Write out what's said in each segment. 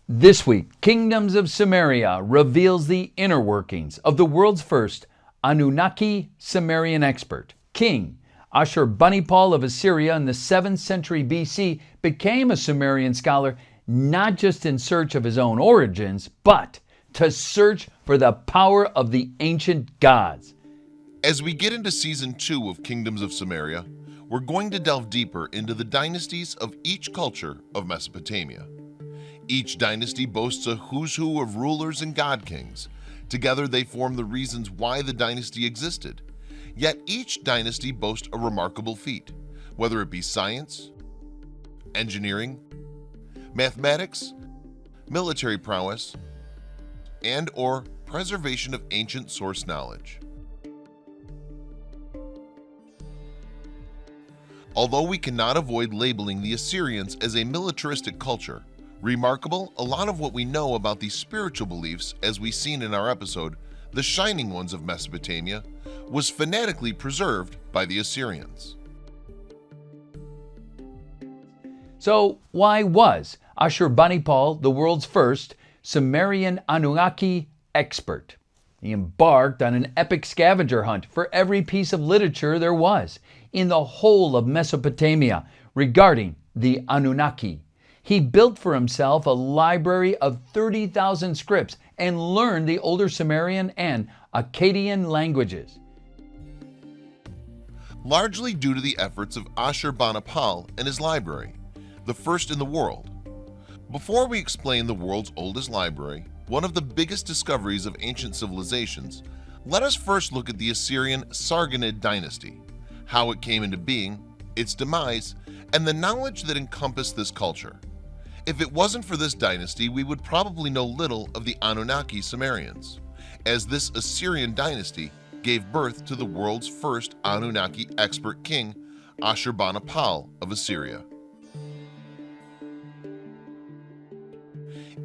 This week, Kingdoms of Samaria reveals the inner workings of the world's first Anunnaki Sumerian expert. King اشور Bانیپal of Assyria in the 7th century BC became a Sumerian scholar not just in search of his own origins, but to search for the power of the ancient gods. As we get into Season 2 of Kingdoms of Samaria, we're going to delve deeper into the dynasties of each culture of Mesopotamia. Each dynasty boasts a who's who of rulers and god kings. Together they form the reasons why the dynasty existed. Yet each dynasty boasts a remarkable feat, whether it be science, engineering, mathematics, military prowess, and/or preservation of ancient source knowledge. Although we cannot avoid labeling the Assyrians as a militaristic culture, remarkable, a lot of what we know about these spiritual beliefs, as we seen in our episode, The Shining Ones of Mesopotamia, was fanatically preserved by the Assyrians. So why was اشور Bánیpal the world's first Sumerian Anunnaki expert? He embarked on an epic scavenger hunt for every piece of literature there was in the whole of Mesopotamia regarding the Anunnaki. He built for himself a library of 30,000 scripts and learned the older Sumerian and Akkadian languages. Largely due to the efforts of اشور Bánیpal and his library, the first in the world. Before we explain the world's oldest library, one of the biggest discoveries of ancient civilizations, let us first look at the Assyrian Sargonid dynasty, how it came into being, its demise, and the knowledge that encompassed this culture. If it wasn't for this dynasty, we would probably know little of the Anunnaki Sumerians, as this Assyrian dynasty gave birth to the world's first Anunnaki expert king, اشور Bánیpal of Assyria.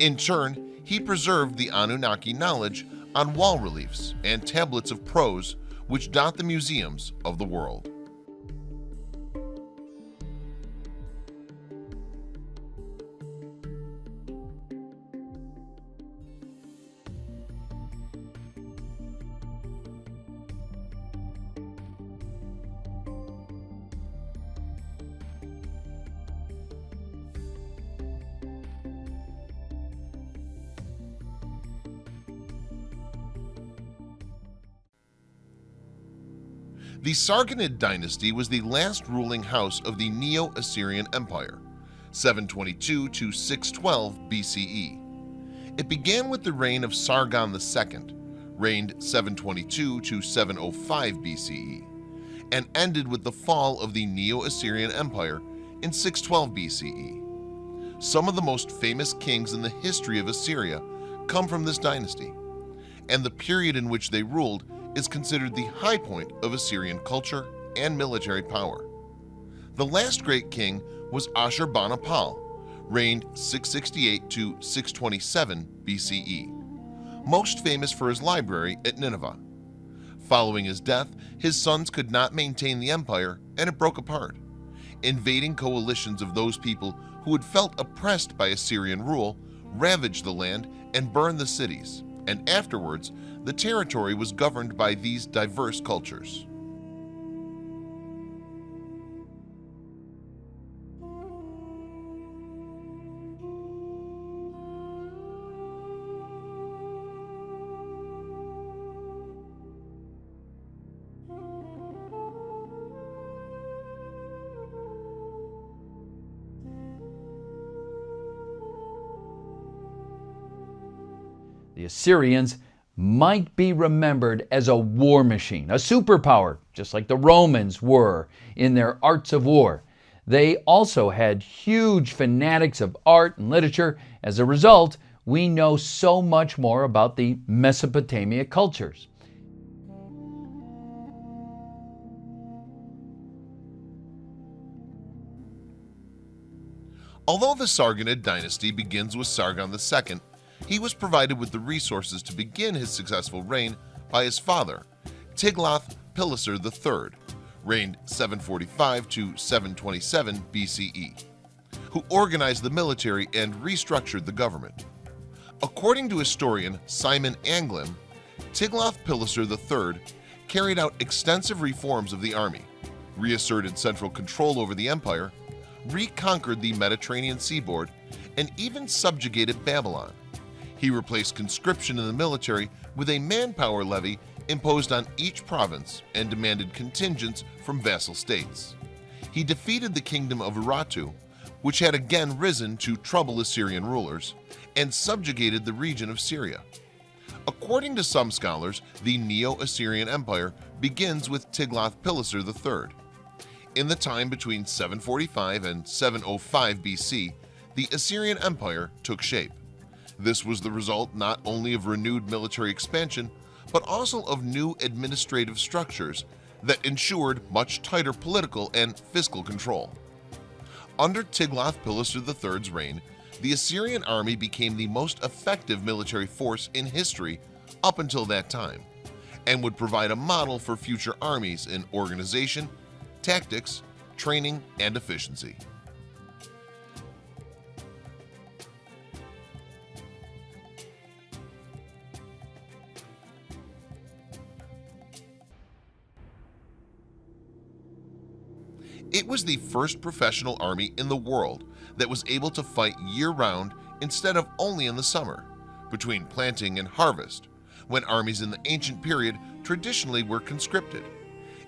In turn, he preserved the Anunnaki knowledge on wall reliefs and tablets of prose which dot the museums of the world. The Sargonid dynasty was the last ruling house of the Neo-Assyrian Empire, 722 to 612 BCE. It began with the reign of Sargon II, reigned 722 to 705 BCE, and ended with the fall of the Neo-Assyrian Empire in 612 BCE. Some of the most famous kings in the history of Assyria come from this dynasty, and the period in which they ruled is considered the high point of Assyrian culture and military power. The last great king was اشور Bánیpal, reigned 668 to 627 BCE, most famous for his library at Nineveh. Following his death, his sons could not maintain the empire and it broke apart. Invading coalitions of those people who had felt oppressed by Assyrian rule ravaged the land and burned the cities, and afterwards the territory was governed by these diverse cultures. The Assyrians might be remembered as a war machine, a superpower, just like the Romans were in their arts of war. They also had huge fanatics of art and literature. As a result, we know so much more about the Mesopotamia cultures. Although the Sargonid dynasty begins with Sargon II, he was provided with the resources to begin his successful reign by his father, Tiglath-Pileser III, reigned 745 to 727 BCE. who organized the military and restructured the government. According to historian Simon Anglin, Tiglath-Pileser III carried out extensive reforms of the army, reasserted central control over the empire, reconquered the Mediterranean seaboard, and even subjugated Babylon. He replaced conscription in the military with a manpower levy imposed on each province and demanded contingents from vassal states. He defeated the kingdom of Urartu, which had again risen to trouble Assyrian rulers, and subjugated the region of Syria. According to some scholars, the Neo-Assyrian Empire begins with Tiglath-Pileser III. In the time between 745 and 705 BC, the Assyrian Empire took shape. This was the result not only of renewed military expansion, but also of new administrative structures that ensured much tighter political and fiscal control. Under Tiglath-Pileser III's reign, the Assyrian army became the most effective military force in history up until that time, and would provide a model for future armies in organization, tactics, training, and efficiency. It was the first professional army in the world that was able to fight year-round instead of only in the summer, between planting and harvest, when armies in the ancient period traditionally were conscripted.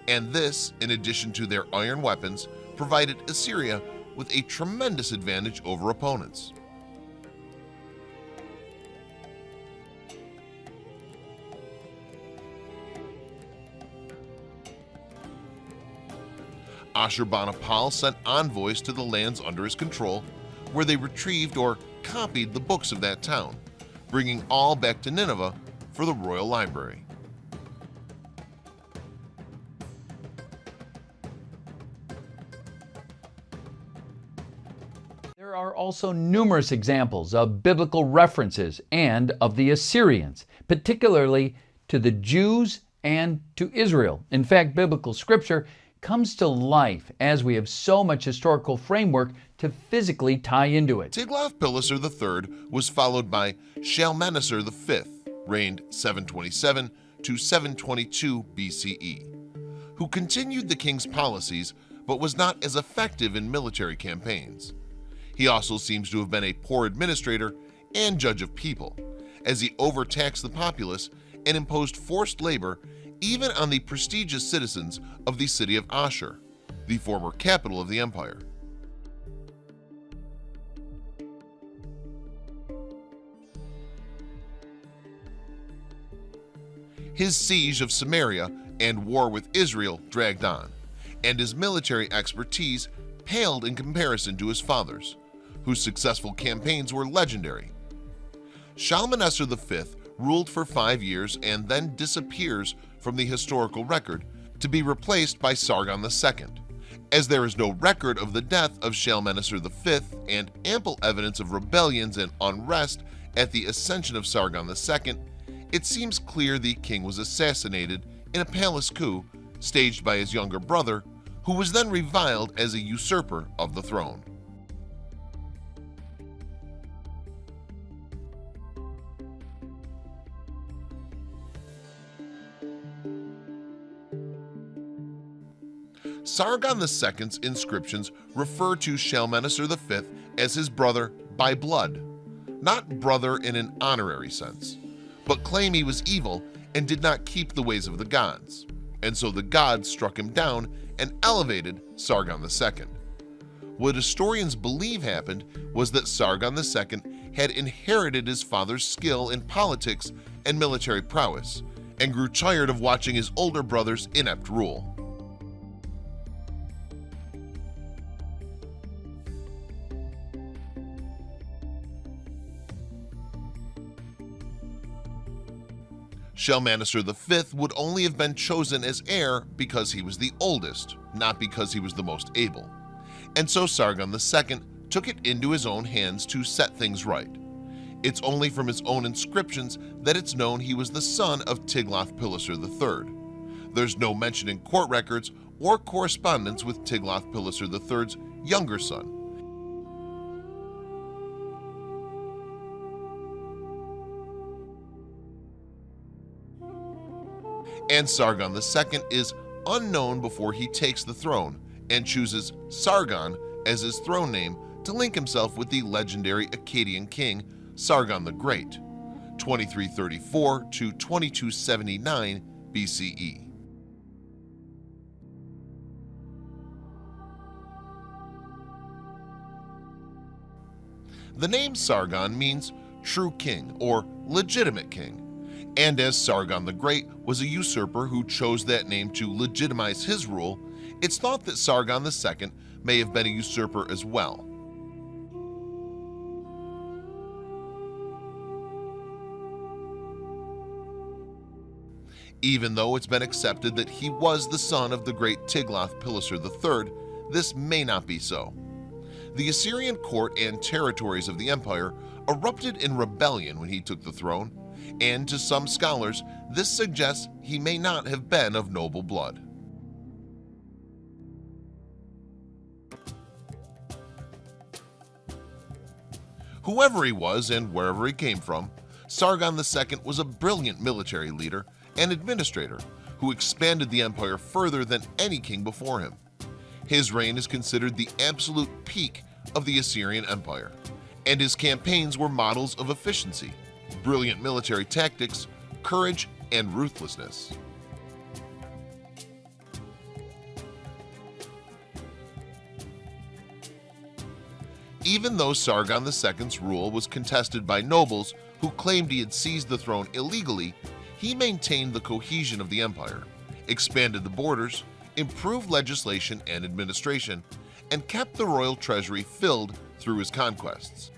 And this, in addition to their iron weapons, provided Assyria with a tremendous advantage over opponents. Ashur-bani-pal sent envoys to the lands under his control, where they retrieved or copied the books of that town, bringing all back to Nineveh for the royal library. There are also numerous examples of biblical references and of the Assyrians, particularly to the Jews and to Israel. In fact, biblical scripture comes to life as we have so much historical framework to physically tie into it. Tiglath-Pileser III was followed by Shalmaneser V, reigned 727 to 722 BCE, who continued the king's policies but was not as effective in military campaigns. He also seems to have been a poor administrator and judge of people, as he overtaxed the populace and imposed forced labor even on the prestigious citizens of the city of اشور, the former capital of the empire. His siege of Samaria and war with Israel dragged on, and his military expertise paled in comparison to his father's, whose successful campaigns were legendary. Shalmaneser V ruled for 5 years and then disappears from the historical record to be replaced by Sargon II. As there is no record of the death of Shalmaneser V and ample evidence of rebellions and unrest at the ascension of Sargon II, it seems clear the king was assassinated in a palace coup staged by his younger brother, who was then reviled as a usurper of the throne. Sargon II's inscriptions refer to Shalmaneser V as his brother by blood, not brother in an honorary sense, but claim he was evil and did not keep the ways of the gods, and so the gods struck him down and elevated Sargon II. What historians believe happened was that Sargon II had inherited his father's skill in politics and military prowess, and grew tired of watching his older brother's inept rule. Shalmaneser V would only have been chosen as heir because he was the oldest, not because he was the most able. And so Sargon II took it into his own hands to set things right. It's only from his own inscriptions that it's known he was the son of Tiglath-Pileser III. There's no mention in court records or correspondence with Tiglath-Pileser III's younger son. and Sargon II is unknown before he takes the throne and chooses Sargon as his throne name to link himself with the legendary Akkadian king Sargon the Great, 2334 to 2279 BCE. The name Sargon means true king or legitimate king, and as Sargon the Great was a usurper who chose that name to legitimize his rule, it's thought that Sargon II may have been a usurper as well. Even though it's been accepted that he was the son of the great Tiglath-Pileser III, this may not be so. The Assyrian court and territories of the empire erupted in rebellion when he took the throne, and to some scholars, this suggests he may not have been of noble blood. Whoever he was and wherever he came from, Sargon II was a brilliant military leader and administrator who expanded the empire further than any king before him. His reign is considered the absolute peak of the Assyrian Empire, and his campaigns were models of efficiency, brilliant military tactics, courage, and ruthlessness. Even though Sargon II's rule was contested by nobles who claimed he had seized the throne illegally, he maintained the cohesion of the empire, expanded the borders, improved legislation and administration, and kept the royal treasury filled through his conquests.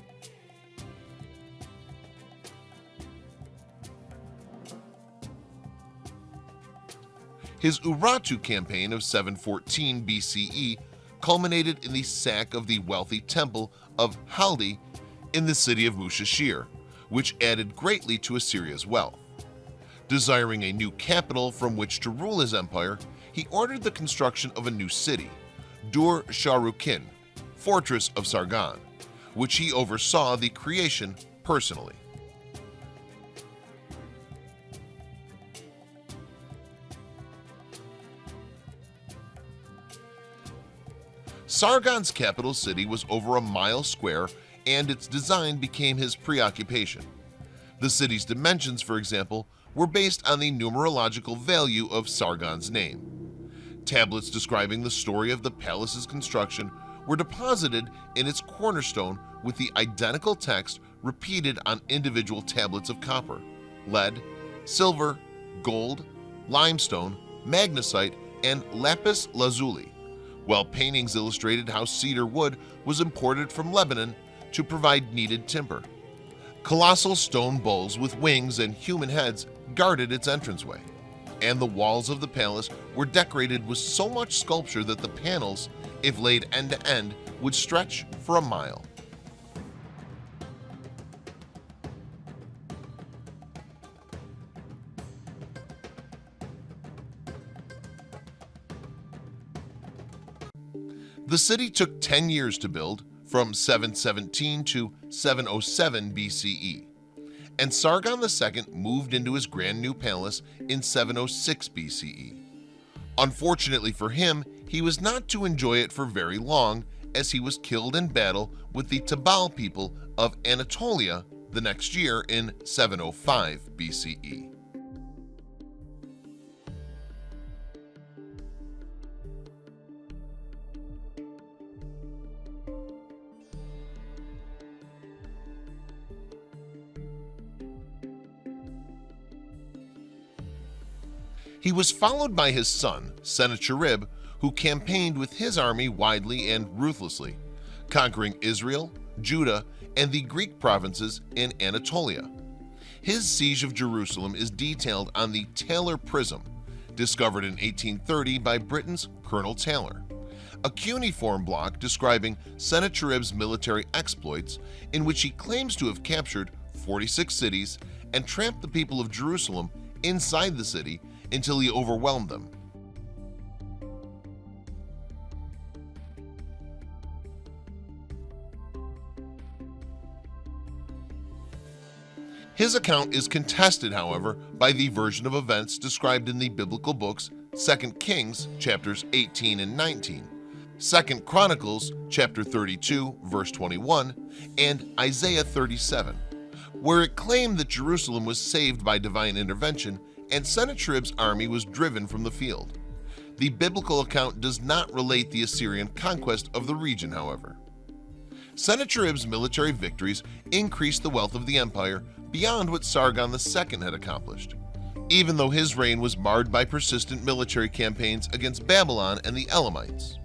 His Urartu campaign of 714 BCE culminated in the sack of the wealthy temple of Haldi in the city of Mushashir, which added greatly to Assyria's wealth. Desiring a new capital from which to rule his empire, he ordered the construction of a new city, Dur Sharukin, fortress of Sargon, which he oversaw the creation personally. Sargon's capital city was over a mile square, and its design became his preoccupation. The city's dimensions, for example, were based on the numerological value of Sargon's name. Tablets describing the story of the palace's construction were deposited in its cornerstone with the identical text repeated on individual tablets of copper, lead, silver, gold, limestone, magnesite, and lapis lazuli, while paintings illustrated how cedar wood was imported from Lebanon to provide needed timber. Colossal stone bulls with wings and human heads guarded its entranceway, and the walls of the palace were decorated with so much sculpture that the panels, if laid end to end, would stretch for a mile. The city took 10 years to build, from 717 to 707 BCE, and Sargon II moved into his grand new palace in 706 BCE. Unfortunately for him, he was not to enjoy it for very long, as he was killed in battle with the Tabal people of Anatolia the next year in 705 BCE. He was followed by his son, Sennacherib, who campaigned with his army widely and ruthlessly, conquering Israel, Judah, and the Greek provinces in Anatolia. His siege of Jerusalem is detailed on the Taylor Prism, discovered in 1830 by Britain's Colonel Taylor, a cuneiform block describing Sennacherib's military exploits, in which he claims to have captured 46 cities and trapped the people of Jerusalem inside the city until he overwhelmed them. His account is contested, however, by the version of events described in the biblical books 2 Kings chapters 18 and 19, 2 Chronicles chapter 32 verse 21, and Isaiah 37, where it claimed that Jerusalem was saved by divine intervention and Sennacherib's army was driven from the field. The biblical account does not relate the Assyrian conquest of the region, however. Sennacherib's military victories increased the wealth of the empire beyond what Sargon II had accomplished, even though his reign was marred by persistent military campaigns against Babylon and the Elamites.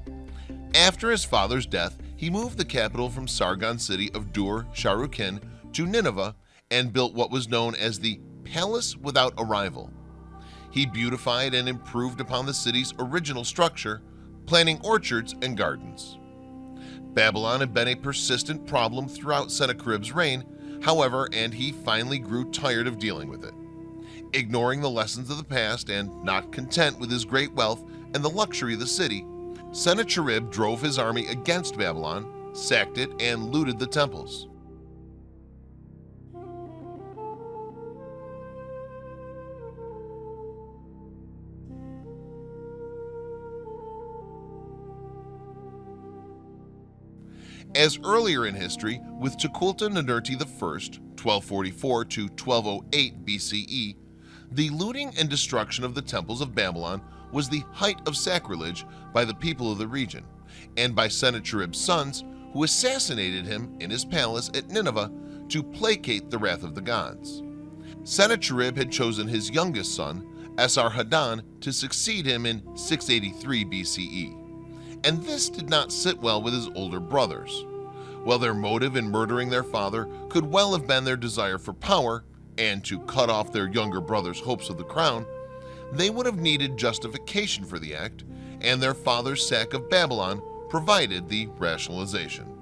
After his father's death, he moved the capital from Sargon's city of Dur-Sharukin to Nineveh and built what was known as the Palace Without a Rival. He beautified and improved upon the city's original structure, planting orchards and gardens. Babylon had been a persistent problem throughout Sennacherib's reign, however, and he finally grew tired of dealing with it. Ignoring the lessons of the past and not content with his great wealth and the luxury of the city, Sennacherib drove his army against Babylon, sacked it, and looted the temples. As earlier in history, with Tukulti-Ninurta I, 1244 to 1208 BCE, the looting and destruction of the temples of Babylon was the height of sacrilege by the people of the region, and by Sennacherib's sons, who assassinated him in his palace at Nineveh to placate the wrath of the gods. Sennacherib had chosen his youngest son, Esarhaddon, to succeed him in 683 BCE. And this did not sit well with his older brothers. While their motive in murdering their father could well have been their desire for power and to cut off their younger brother's hopes of the crown, they would have needed justification for the act, and their father's sack of Babylon provided the rationalization.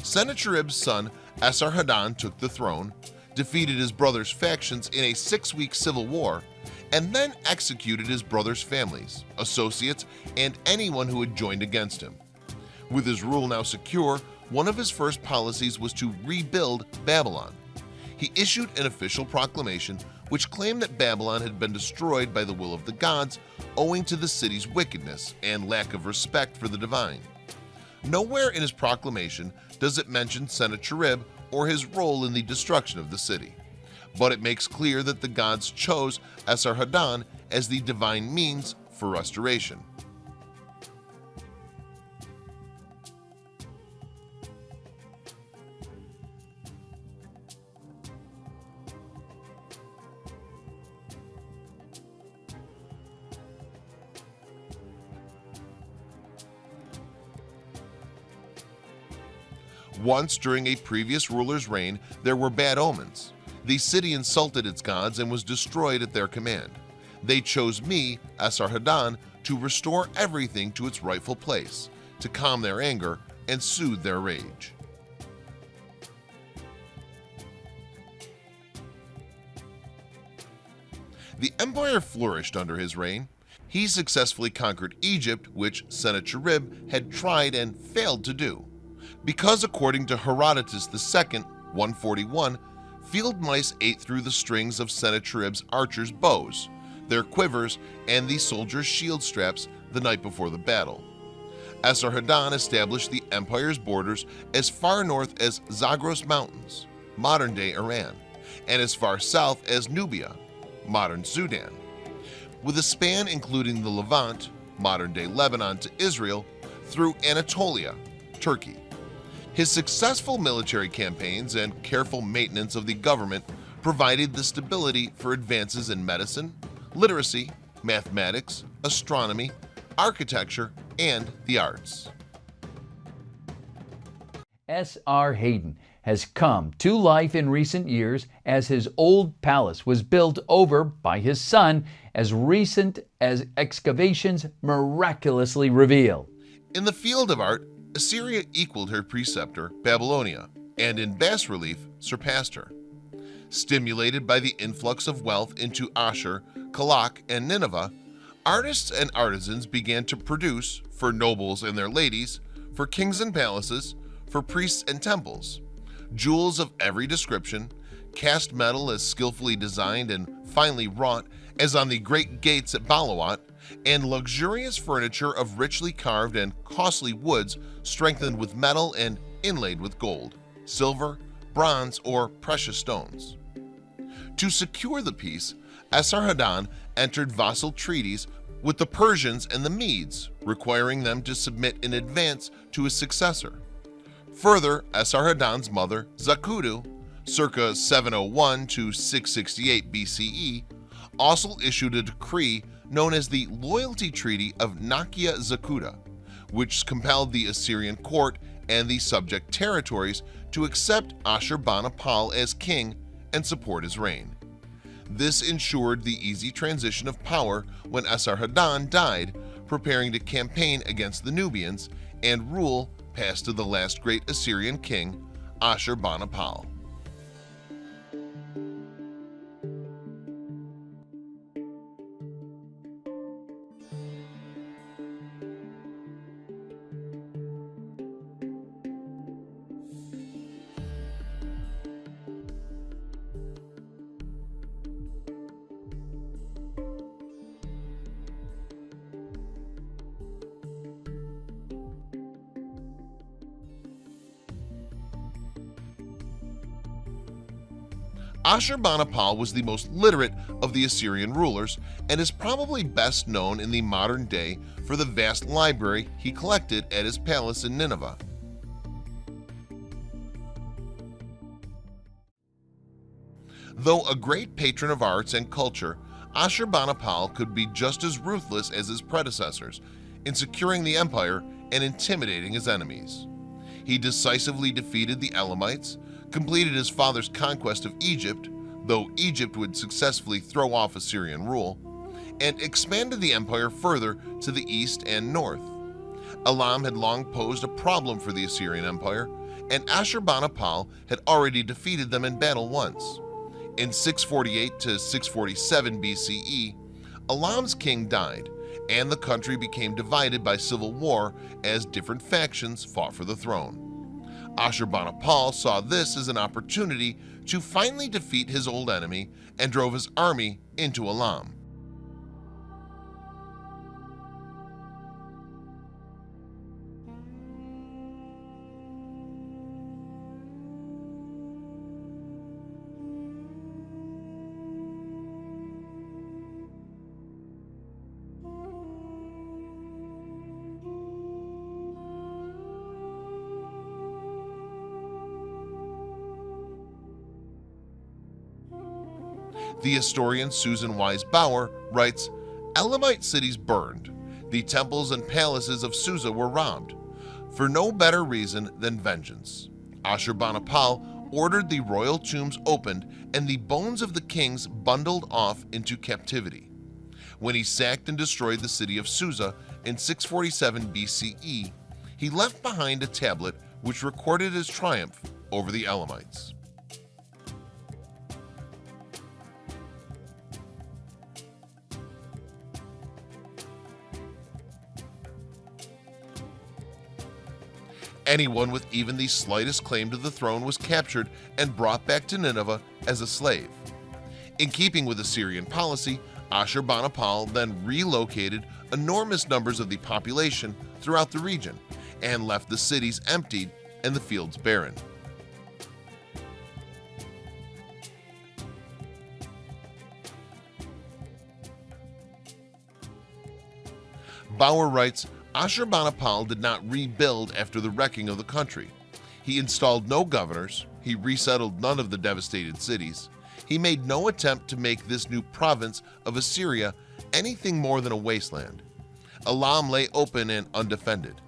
Sennacherib's son Esarhaddon took the throne, defeated his brother's factions in a 6-week civil war, and then executed his brother's families, associates, and anyone who had joined against him. With his rule now secure, one of his first policies was to rebuild Babylon. He issued an official proclamation which claimed that Babylon had been destroyed by the will of the gods owing to the city's wickedness and lack of respect for the divine. Nowhere in his proclamation does it mention Sennacherib or his role in the destruction of the city, but it makes clear that the gods chose Esarhaddon as the divine means for restoration. Once during a previous ruler's reign, there were bad omens. The city insulted its gods and was destroyed at their command. They chose me, Esarhaddon, to restore everything to its rightful place, to calm their anger and soothe their rage. The empire flourished under his reign. He successfully conquered Egypt, which Sennacherib had tried and failed to do. Because according to Herodotus II, 141, field mice ate through the strings of Sennacherib's archers' bows, their quivers, and the soldiers' shield straps the night before the battle. Esarhaddon established the empire's borders as far north as Zagros Mountains, modern-day Iran, and as far south as Nubia, modern Sudan, with a span including the Levant, modern-day Lebanon, to Israel, through Anatolia, Turkey. His successful military campaigns and careful maintenance of the government provided the stability for advances in medicine, literacy, mathematics, astronomy, architecture, and the arts. S.R. Hayden has come to life in recent years as his old palace was built over by his son as recent as excavations miraculously reveal. In the field of art, Assyria equaled her preceptor, Babylonia, and in bas-relief surpassed her. Stimulated by the influx of wealth into Ashur, Kalak, and Nineveh, artists and artisans began to produce, for nobles and their ladies, for kings and palaces, for priests and temples, jewels of every description, cast metal as skillfully designed and finely wrought as on the great gates at Balawat, and luxurious furniture of richly carved and costly woods strengthened with metal and inlaid with gold, silver, bronze, or precious stones. To secure the peace, Esarhaddon entered vassal treaties with the Persians and the Medes, requiring them to submit in advance to his successor. Further, Esarhaddon's mother, Zakudu, circa 701 to 668 BCE, also issued a decree known as the Loyalty Treaty of Nakia Zakuta, which compelled the Assyrian court and the subject territories to accept Ashur-bani-pal as king and support his reign. This ensured the easy transition of power when Esarhaddon died, preparing to campaign against the Nubians, and rule passed to the last great Assyrian king, Ashur-bani-pal. Ashur-bani-pal was the most literate of the Assyrian rulers and is probably best known in the modern day for the vast library he collected at his palace in Nineveh. Though a great patron of arts and culture, Ashur-bani-pal could be just as ruthless as his predecessors in securing the empire and intimidating his enemies. He decisively defeated the Elamites, completed his father's conquest of Egypt, though Egypt would successfully throw off Assyrian rule, and expanded the empire further to the east and north. Elam had long posed a problem for the Assyrian Empire, and Ashur-bani-pal had already defeated them in battle once. In 648 to 647 BCE, Elam's king died, and the country became divided by civil war as different factions fought for the throne. Ashur-bani-pal saw this as an opportunity to finally defeat his old enemy and drove his army into Elam. The historian Susan Wise Bauer writes, "Elamite cities burned. The temples and palaces of Susa were robbed, for no better reason than vengeance. Ashur-bani-pal ordered the royal tombs opened and the bones of the kings bundled off into captivity. When he sacked and destroyed the city of Susa in 647 BCE, he left behind a tablet which recorded his triumph over the Elamites." Anyone with even the slightest claim to the throne was captured and brought back to Nineveh as a slave. In keeping with Assyrian policy, Ashur-bani-pal then relocated enormous numbers of the population throughout the region and left the cities emptied and the fields barren. Bauer writes, Ashur-bani-pal did not rebuild after the wrecking of the country. He installed no governors, he resettled none of the devastated cities, he made no attempt to make this new province of Assyria anything more than a wasteland. Elam lay open and undefended.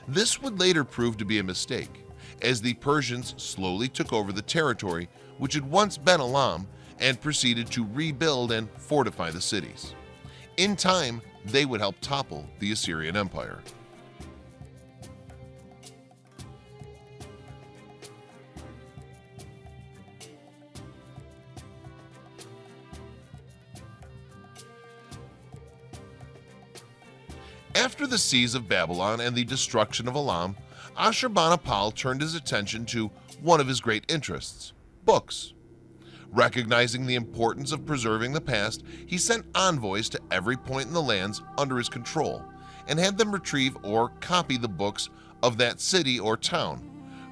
This would later prove to be a mistake, as the Persians slowly took over the territory which had once been Elam and proceeded to rebuild and fortify the cities. In time, they would help topple the Assyrian Empire. After the siege of Babylon and the destruction of Elam, Ashurbanipal turned his attention to one of his great interests, books. Recognizing the importance of preserving the past, he sent envoys to every point in the lands under his control and had them retrieve or copy the books of that city or town,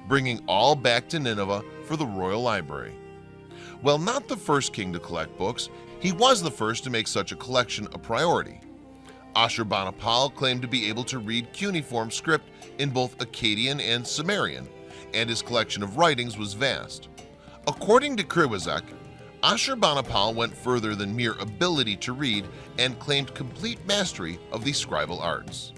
bringing all back to Nineveh for the royal library. While not the first king to collect books, he was the first to make such a collection a priority. Ashurbanipal claimed to be able to read cuneiform script in both Akkadian and Sumerian, and his collection of writings was vast. According to Kriwazek, Ashurbanipal went further than mere ability to read and claimed complete mastery of the scribal arts.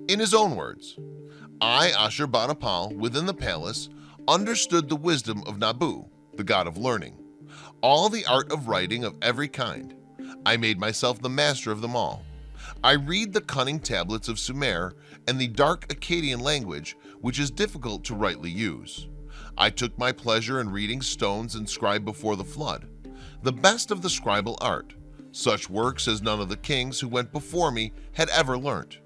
In his own words, I, Ashurbanipal, within the palace, understood the wisdom of Nabu, the god of learning, all the art of writing of every kind. I made myself the master of them all. I read the cunning tablets of Sumer and the dark Akkadian language, which is difficult to rightly use. I took my pleasure in reading stones inscribed before the flood, the best of the scribal art, such works as none of the kings who went before me had ever learnt.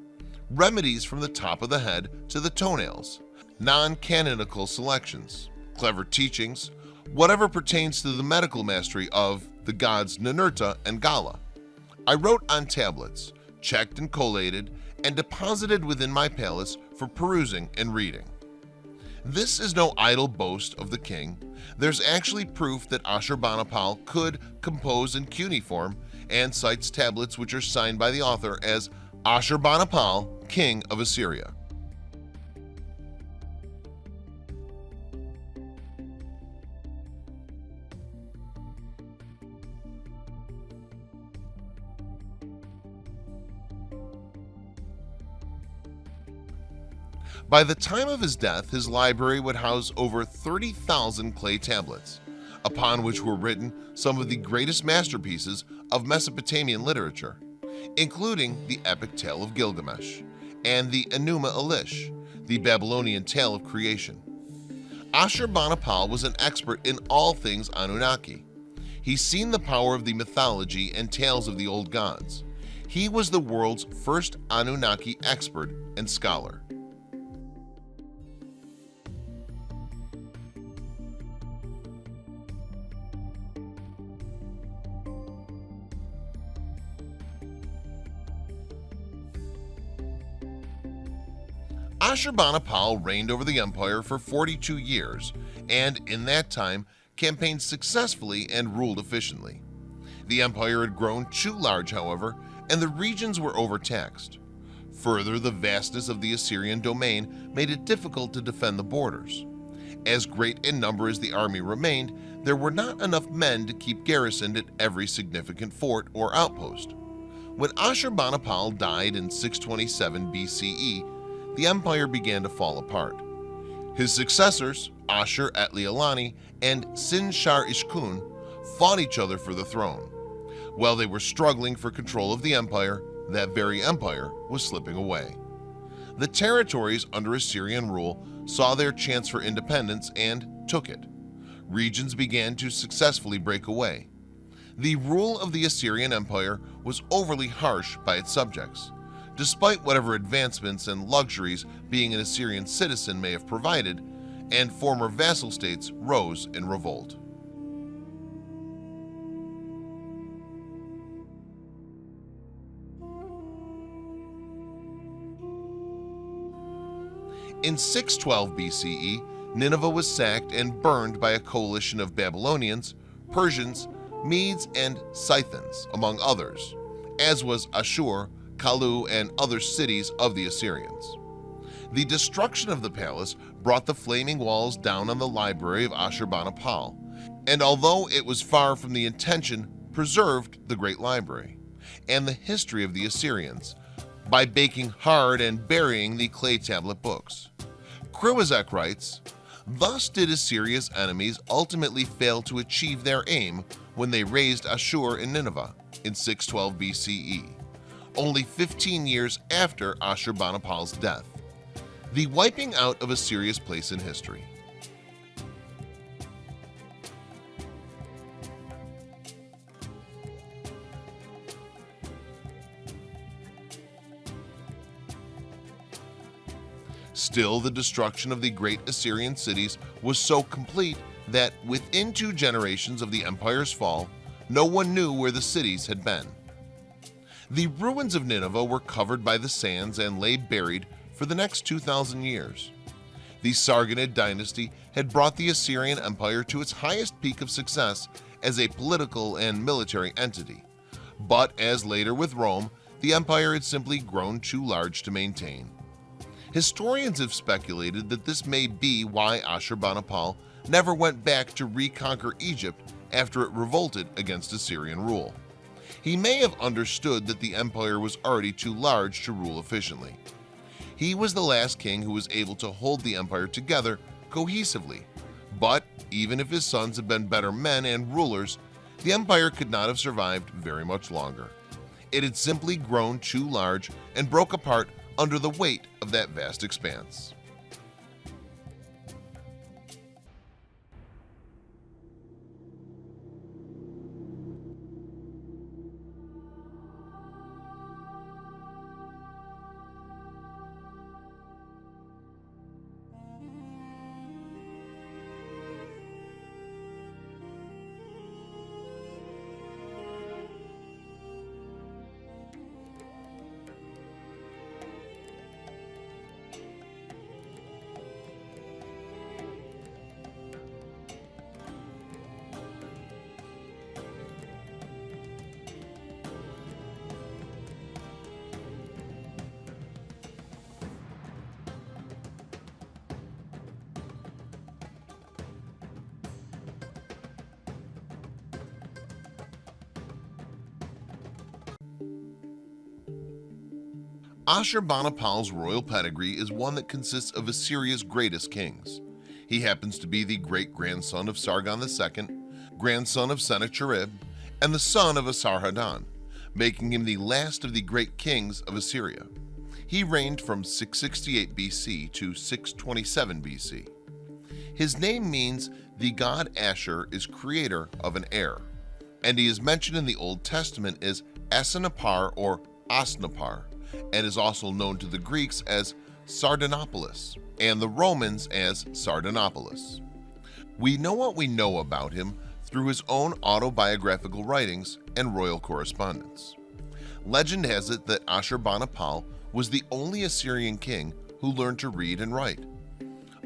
Remedies from the top of the head to the toenails, non-canonical selections, clever teachings, whatever pertains to the medical mastery of the gods Ninurta and Gala. I wrote on tablets, checked and collated, and deposited within my palace for perusing and reading. This is no idle boast of the king. There's actually proof that Ashurbanipal could compose in cuneiform and cites tablets which are signed by the author as Ashurbanipal, king of Assyria. By the time of his death, his library would house over 30,000 clay tablets, upon which were written some of the greatest masterpieces of Mesopotamian literature, including the epic tale of Gilgamesh and the Enuma Elish, the Babylonian tale of creation. Ashurbanipal was an expert in all things Anunnaki. He's seen the power of the mythology and tales of the old gods. He was the world's first Anunnaki expert and scholar. Ashurbanipal reigned over the empire for 42 years, and in that time campaigned successfully and ruled efficiently. The empire had grown too large, however, and the regions were overtaxed. Further, the vastness of the Assyrian domain made it difficult to defend the borders. As great in number as the army remained, there were not enough men to keep garrisoned at every significant fort or outpost. When Ashurbanipal died in 627 BCE, the empire began to fall apart. His successors, Ashur-etlilani and Sin-shar-ishkun, fought each other for the throne. While they were struggling for control of the empire, that very empire was slipping away. The territories under Assyrian rule saw their chance for independence and took it. Regions began to successfully break away. The rule of the Assyrian Empire was overly harsh by its subjects. Despite whatever advancements and luxuries being an Assyrian citizen may have provided, and former vassal states rose in revolt. In 612 BCE, Nineveh was sacked and burned by a coalition of Babylonians, Persians, Medes, and Scythians, among others, as was Ashur, Kalu, and other cities of the Assyrians. The destruction of the palace brought the flaming walls down on the library of Ashurbanipal, and although it was far from the intention, preserved the great library and the history of the Assyrians, by baking hard and burying the clay tablet books. Kruizek writes, "Thus did Assyria's enemies ultimately fail to achieve their aim when they razed Ashur and Nineveh in 612 BCE, only 15 years after Ashurbanipal's death, the wiping out of Assyria's place in history." Still, the destruction of the great Assyrian cities was so complete that within 2 generations of the empire's fall, no one knew where the cities had been. The ruins of Nineveh were covered by the sands and lay buried for the next 2,000 years. The Sargonid dynasty had brought the Assyrian Empire to its highest peak of success as a political and military entity, but as later with Rome, the empire had simply grown too large to maintain. Historians have speculated that this may be why Ashurbanipal never went back to reconquer Egypt after it revolted against Assyrian rule. He may have understood that the empire was already too large to rule efficiently. He was the last king who was able to hold the empire together cohesively, but even if his sons had been better men and rulers, the empire could not have survived very much longer. It had simply grown too large and broke apart under the weight of that vast expanse. Ashurbanipal's royal pedigree is one that consists of Assyria's greatest kings. He happens to be the great-grandson of Sargon II, grandson of Sennacherib, and the son of Esarhaddon, making him the last of the great kings of Assyria. He reigned from 668 BC to 627 BC. His name means the god Ashur is creator of an heir, and he is mentioned in the Old Testament as Asenapar or Asnapar, and is also known to the Greeks as Sardanapalus and the Romans as Sardanapalus. We know what we know about him through his own autobiographical writings and royal correspondence. Legend has it that Ashurbanipal was the only Assyrian king who learned to read and write.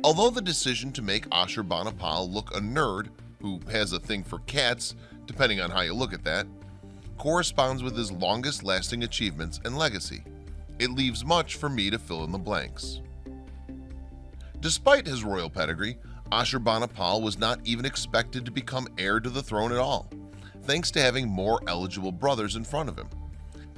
Although the decision to make Ashurbanipal look a nerd who has a thing for cats, depending on how you look at that, corresponds with his longest-lasting achievements and legacy. It leaves much for me to fill in the blanks. Despite his royal pedigree, Ashurbanipal was not even expected to become heir to the throne at all, thanks to having more eligible brothers in front of him.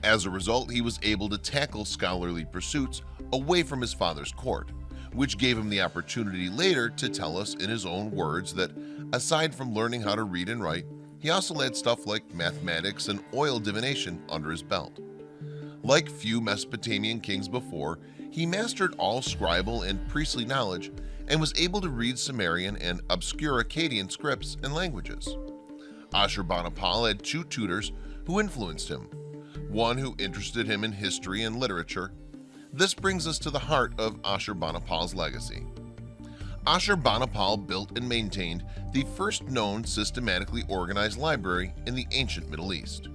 As a result, he was able to tackle scholarly pursuits away from his father's court, which gave him the opportunity later to tell us in his own words that, aside from learning how to read and write, he also had stuff like mathematics and oil divination under his belt. Like few Mesopotamian kings before, he mastered all scribal and priestly knowledge and was able to read Sumerian and obscure Akkadian scripts and languages. Ashurbanipal had 2 tutors who influenced him, one who interested him in history and literature. This brings us to the heart of Ashurbanipal's legacy. Ashurbanipal built and maintained the first known systematically organized library in the ancient Middle East.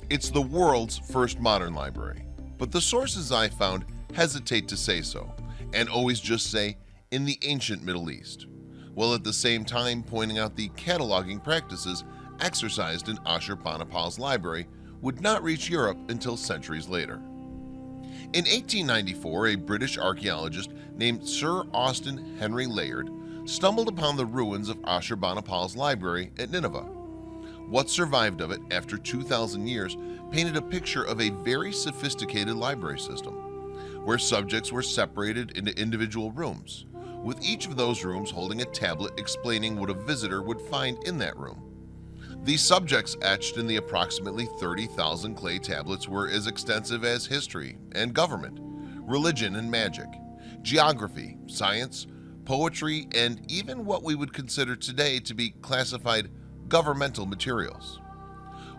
It's the world's first modern library, but the sources I found hesitate to say so and always just say in the ancient Middle East, while at the same time pointing out the cataloging practices exercised in Ashurbanipal's library would not reach Europe until centuries later. In 1894, a British archaeologist named Sir Austin Henry Layard stumbled upon the ruins of Ashurbanipal's library at Nineveh. What survived of it after 2,000 years painted a picture of a very sophisticated library system, where subjects were separated into individual rooms, with each of those rooms holding a tablet explaining what a visitor would find in that room. These subjects etched in the approximately 30,000 clay tablets were as extensive as history and government, religion and magic, geography, science, poetry, and even what we would consider today to be classified governmental materials.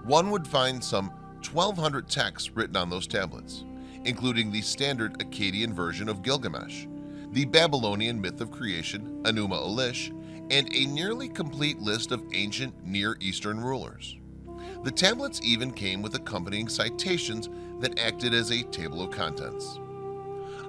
One would find some 1,200 texts written on those tablets, including the standard Akkadian version of Gilgamesh, the Babylonian myth of creation, Enuma Elish, and a nearly complete list of ancient Near Eastern rulers. The tablets even came with accompanying citations that acted as a table of contents.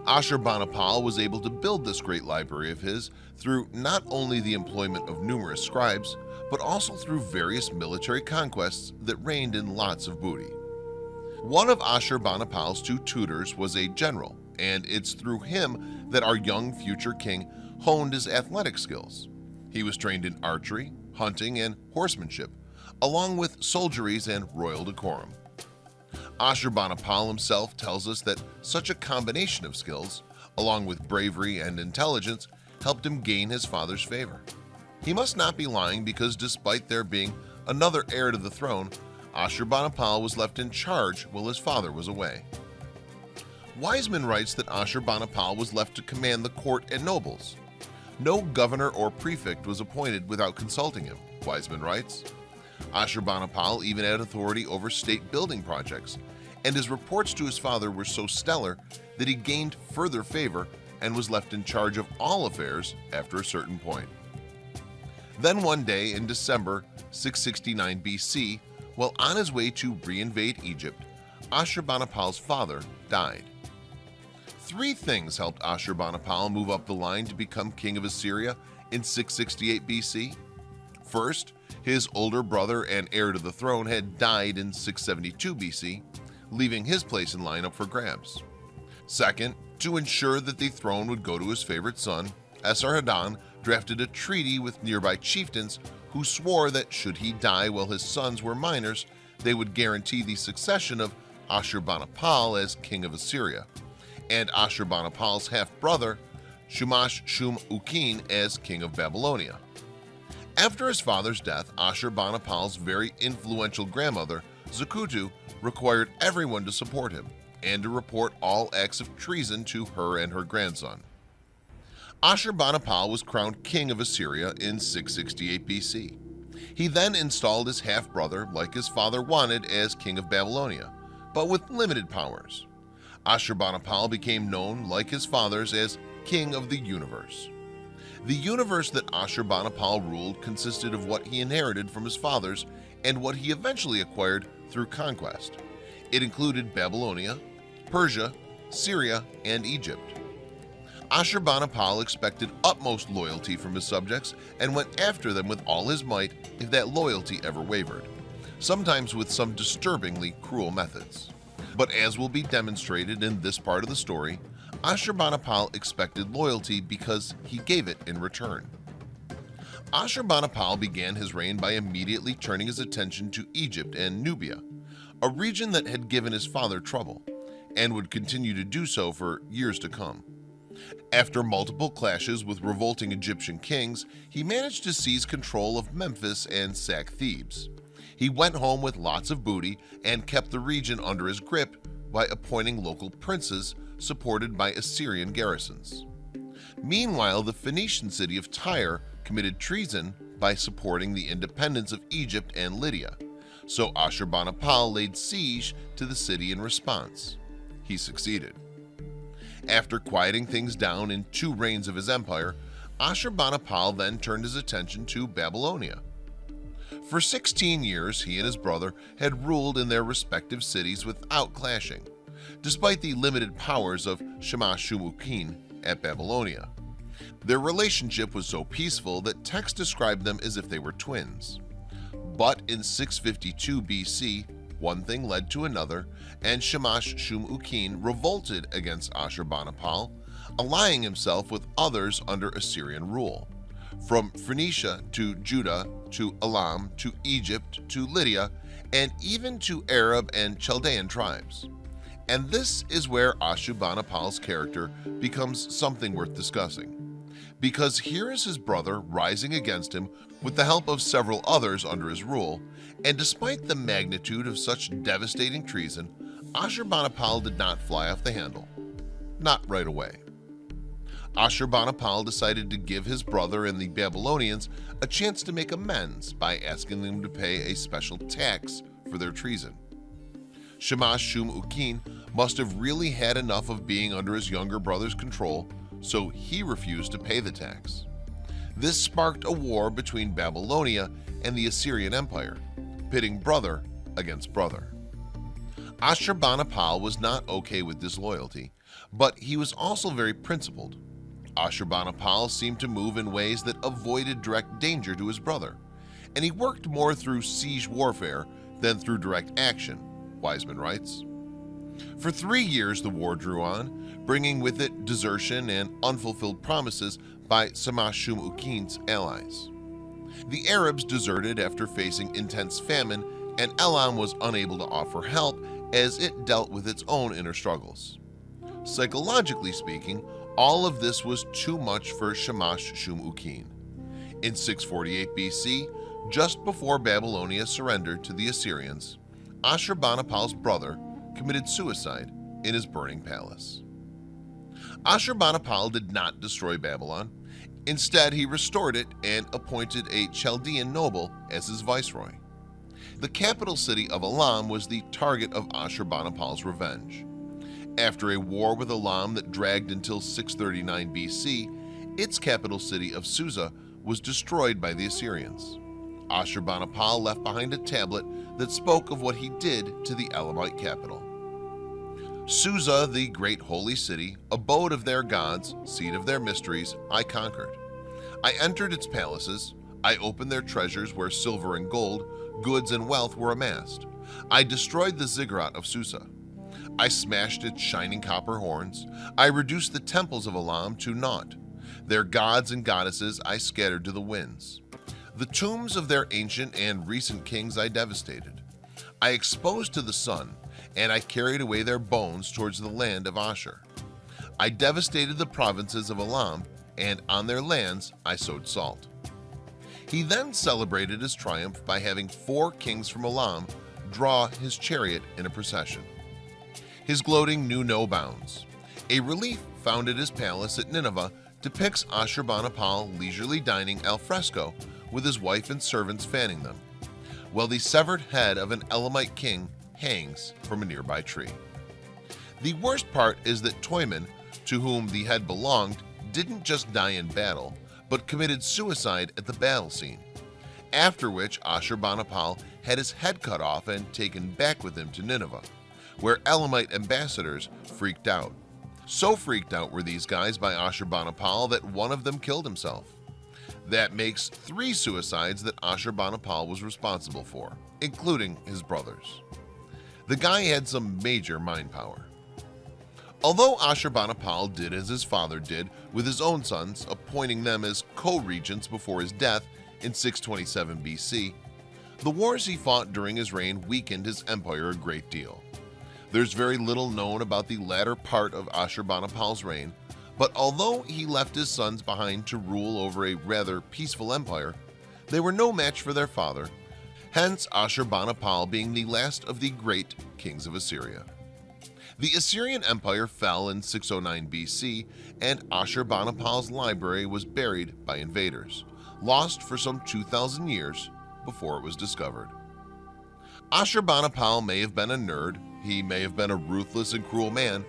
Ashurbanipal was able to build this great library of his through not only the employment of numerous scribes, but also through various military conquests that reigned in lots of booty. One of Ashurbanipal's two tutors was a general, and it's through him that our young future king honed his athletic skills. He was trained in archery, hunting, and horsemanship, along with soldieries and royal decorum. Ashurbanipal himself tells us that such a combination of skills, along with bravery and intelligence, helped him gain his father's favor. He must not be lying, because despite there being another heir to the throne, Ashurbanipal was left in charge while his father was away. Wiseman writes that Ashurbanipal was left to command the court and nobles. No governor or prefect was appointed without consulting him, Wiseman writes. Ashurbanipal even had authority over state building projects, and his reports to his father were so stellar that he gained further favor and was left in charge of all affairs after a certain point. Then one day in December 669 BC, while on his way to reinvade Egypt, Ashurbanipal's father died. Three things helped Ashurbanipal move up the line to become king of Assyria in 668 BC. First, his older brother and heir to the throne had died in 672 BC, leaving his place in line up for grabs. Second, to ensure that the throne would go to his favorite son, Esarhaddon drafted a treaty with nearby chieftains who swore that should he die while his sons were minors, they would guarantee the succession of Ashurbanipal as king of Assyria, and Ashurbanipal's half-brother, Shamash-shum-ukin, as king of Babylonia. After his father's death, Ashurbanipal's very influential grandmother, Zakutu, required everyone to support him and to report all acts of treason to her and her grandson. Ashurbanipal was crowned king of Assyria in 668 BC. He then installed his half-brother, like his father wanted, as king of Babylonia, but with limited powers. Ashurbanipal became known, like his fathers, as King of the Universe. The universe that Ashurbanipal ruled consisted of what he inherited from his fathers and what he eventually acquired through conquest. It included Babylonia, Persia, Syria, and Egypt. Ashurbanipal expected utmost loyalty from his subjects and went after them with all his might if that loyalty ever wavered, sometimes with some disturbingly cruel methods. But as will be demonstrated in this part of the story, Ashurbanipal expected loyalty because he gave it in return. Ashurbanipal began his reign by immediately turning his attention to Egypt and Nubia, a region that had given his father trouble, and would continue to do so for years to come. After multiple clashes with revolting Egyptian kings, he managed to seize control of Memphis and sack Thebes. He went home with lots of booty and kept the region under his grip by appointing local princes supported by Assyrian garrisons. Meanwhile, the Phoenician city of Tyre committed treason by supporting the independence of Egypt and Lydia, so Ashurbanipal laid siege to the city in response. He succeeded. After quieting things down in 2 reigns of his empire, Ashurbanipal then turned his attention to Babylonia. For 16 years, he and his brother had ruled in their respective cities without clashing, despite the limited powers of Shamash-shum-ukin at Babylonia. Their relationship was so peaceful that texts described them as if they were twins. But in 652 BC, one thing led to another, and Shamash-shum-ukin revolted against Ashurbanipal, allying himself with others under Assyrian rule. from Phoenicia to Judah to Elam to Egypt to Lydia, and even to Arab and Chaldean tribes. And this is where Ashurbanipal's character becomes something worth discussing. Because here is his brother rising against him with the help of several others under his rule, and despite the magnitude of such devastating treason, Ashurbanipal did not fly off the handle. Not right away. Ashurbanipal decided to give his brother and the Babylonians a chance to make amends by asking them to pay a special tax for their treason. Shamash Shum Ukin must have really had enough of being under his younger brother's control, so he refused to pay the tax. This sparked a war between Babylonia and the Assyrian Empire, pitting brother against brother. Ashurbanipal was not okay with disloyalty, but he was also very principled. Ashurbanipal seemed to move in ways that avoided direct danger to his brother, and he worked more through siege warfare than through direct action, Wiseman writes. For 3 years the war drew on, bringing with it desertion and unfulfilled promises by Shamash Shum Ukin's allies. The Arabs deserted after facing intense famine, and Elam was unable to offer help as it dealt with its own inner struggles. Psychologically speaking, all of this was too much for Shamash Shum Ukin. In 648 BC, just before Babylonia surrendered to the Assyrians, Ashurbanipal's brother committed suicide in his burning palace. Ashurbanipal did not destroy Babylon. Instead, he restored it and appointed a Chaldean noble as his viceroy. The capital city of Elam was the target of Ashurbanipal's revenge. After a war with Elam that dragged until 639 BC, its capital city of Susa was destroyed by the Assyrians. Ashurbanipal left behind a tablet that spoke of what he did to the Elamite capital. Susa, the great holy city, abode of their gods, seat of their mysteries, I conquered. I entered its palaces. I opened their treasures where silver and gold, goods and wealth were amassed. I destroyed the ziggurat of Susa. I smashed its shining copper horns. I reduced the temples of Elam to naught. Their gods and goddesses I scattered to the winds. The tombs of their ancient and recent kings I devastated. I exposed to the sun, and I carried away their bones towards the land of Ashur. I devastated the provinces of Elam, and on their lands I sowed salt. He then celebrated his triumph by having 4 kings from Elam draw his chariot in a procession. His gloating knew no bounds. A relief found at his palace at Nineveh depicts Ashurbanipal leisurely dining al fresco with his wife and servants fanning them, while the severed head of an Elamite king hangs from a nearby tree. The worst part is that Toyman, to whom the head belonged, didn't just die in battle, but committed suicide at the battle scene, after which Ashurbanipal had his head cut off and taken back with him to Nineveh, where Elamite ambassadors freaked out. So freaked out were these guys by Ashurbanipal that one of them killed himself. That makes 3 suicides that Ashurbanipal was responsible for, including his brothers. The guy had some major mind power. Although Ashurbanipal did as his father did with his own sons, appointing them as co-regents before his death in 627 BC, the wars he fought during his reign weakened his empire a great deal. There's very little known about the latter part of Ashurbanipal's reign, but although he left his sons behind to rule over a rather peaceful empire, they were no match for their father, hence Ashurbanipal being the last of the great kings of Assyria. The Assyrian Empire fell in 609 BC, and Ashurbanipal's library was buried by invaders, lost for some 2,000 years before it was discovered. Ashurbanipal may have been a nerd, he may have been a ruthless and cruel man,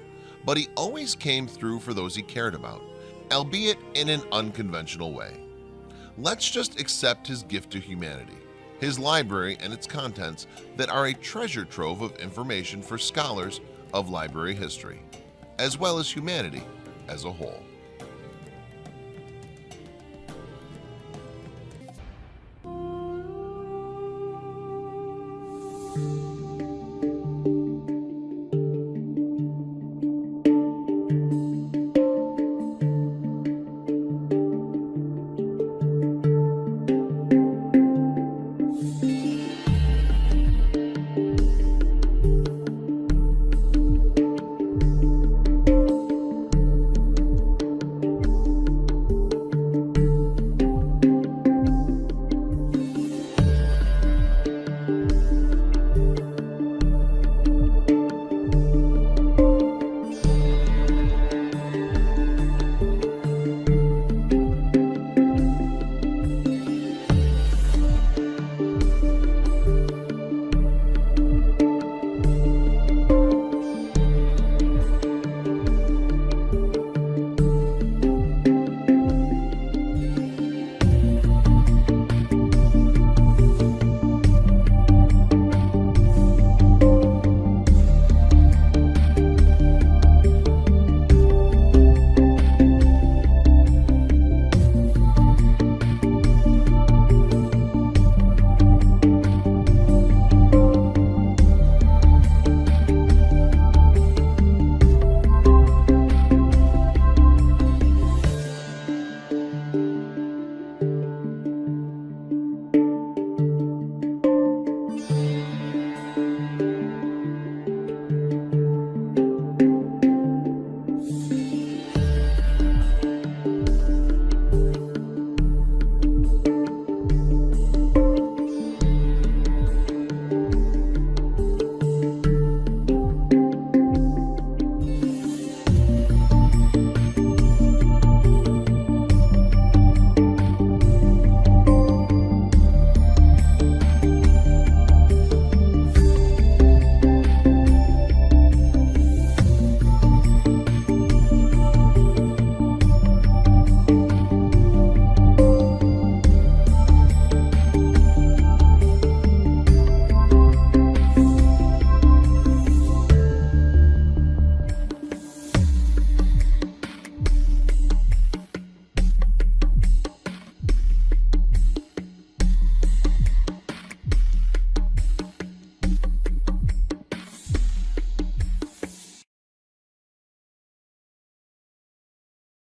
but he always came through for those he cared about, albeit in an unconventional way. Let's just accept his gift to humanity, his library and its contents that are a treasure trove of information for scholars of library history, as well as humanity as a whole.